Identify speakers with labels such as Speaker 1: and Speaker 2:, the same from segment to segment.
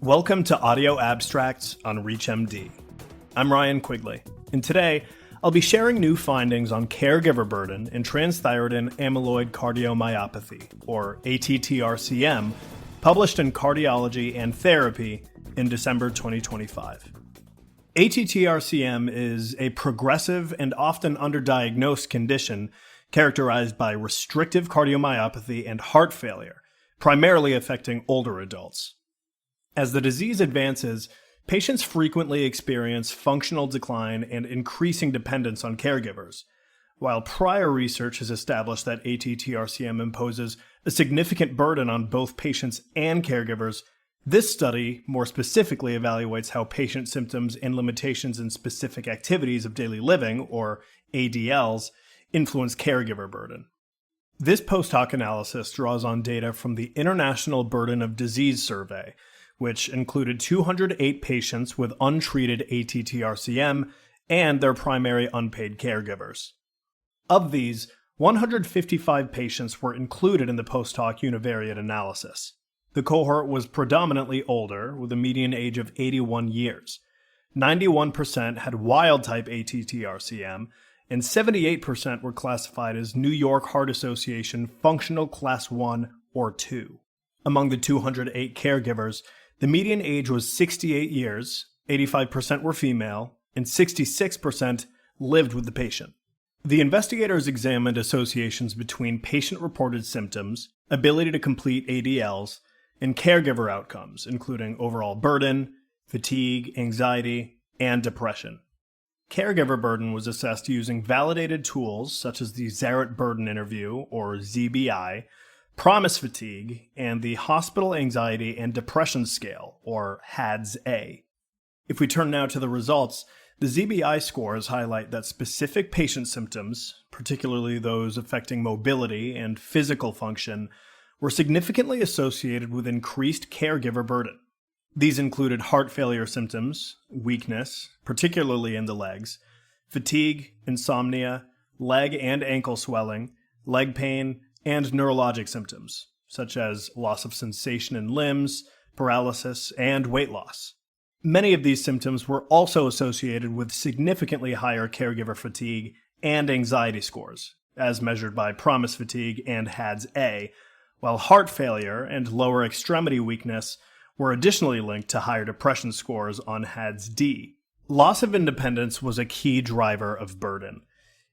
Speaker 1: Welcome to AudioAbstracts on ReachMD. I'm Ryan Quigley, and today I'll be sharing new findings on caregiver burden in transthyretin amyloid cardiomyopathy, or ATTR-CM, published in Cardiology and Therapy in December 2025. ATTR-CM is a progressive and often underdiagnosed condition characterized by restrictive cardiomyopathy and heart failure, primarily affecting older adults. As the disease advances, patients frequently experience functional decline and increasing dependence on caregivers. While prior research has established that ATTR-CM imposes a significant burden on both patients and caregivers, this study more specifically evaluates how patient symptoms and limitations in specific activities of daily living, or ADLs, influence caregiver burden. This post-hoc analysis draws on data from the International Burden of Disease Survey, which included 208 patients with untreated ATTR-CM and their primary unpaid caregivers. Of these, 155 patients were included in the post-hoc univariate analysis. The cohort was predominantly older, with a median age of 81 years. 91% had wild-type ATTR-CM, and 78% were classified as New York Heart Association Functional Class 1 or 2. Among the 208 caregivers, the median age was 68 years, 85% were female, and 66% lived with the patient. The investigators examined associations between patient-reported symptoms, ability to complete ADLs, and caregiver outcomes, including overall burden, fatigue, anxiety, and depression. Caregiver burden was assessed using validated tools such as the Zarit Burden Interview, or ZBI, Promise Fatigue, and the Hospital Anxiety and Depression Scale, or HADS-A. If we turn now to the results, the ZBI scores highlight that specific patient symptoms, particularly those affecting mobility and physical function, were significantly associated with increased caregiver burden. These included heart failure symptoms, weakness, particularly in the legs, fatigue, insomnia, leg and ankle swelling, leg pain, and neurologic symptoms, such as loss of sensation in limbs, paralysis, and weight loss. Many of these symptoms were also associated with significantly higher caregiver fatigue and anxiety scores, as measured by Promise Fatigue and HADS-A, while heart failure and lower extremity weakness were additionally linked to higher depression scores on HADS-D. Loss of independence was a key driver of burden.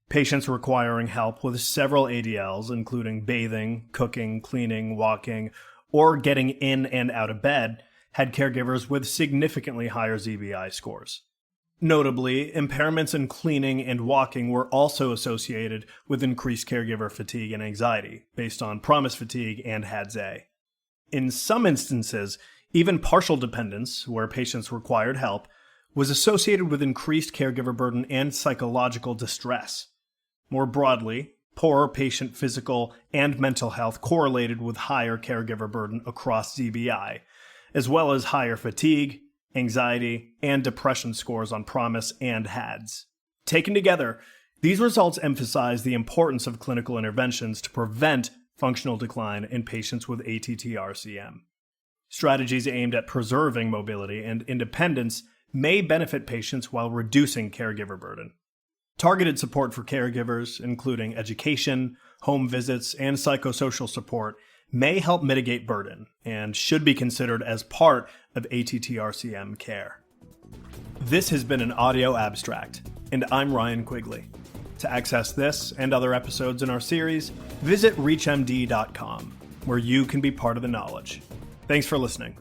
Speaker 1: Patients requiring help with several ADLs, including bathing, cooking, cleaning, walking, or getting in and out of bed, had caregivers with significantly higher ZBI scores. Notably, impairments in cleaning and walking were also associated with increased caregiver fatigue and anxiety, based on Promise Fatigue and HADS-A. In some instances, even partial dependence, where patients required help, was associated with increased caregiver burden and psychological distress. More broadly, poorer patient physical and mental health correlated with higher caregiver burden across ZBI, as well as higher fatigue, anxiety, and depression scores on Promise and HADS. Taken together, these results emphasize the importance of clinical interventions to prevent functional decline in patients with ATTR-CM. Strategies aimed at preserving mobility and independence may benefit patients while reducing caregiver burden. Targeted support for caregivers, including education, home visits, and psychosocial support, may help mitigate burden and should be considered as part of ATTR-CM care. This has been an audio abstract, and I'm Ryan Quigley. To access this and other episodes in our series, visit reachmd.com, where you can be part of the knowledge. Thanks for listening.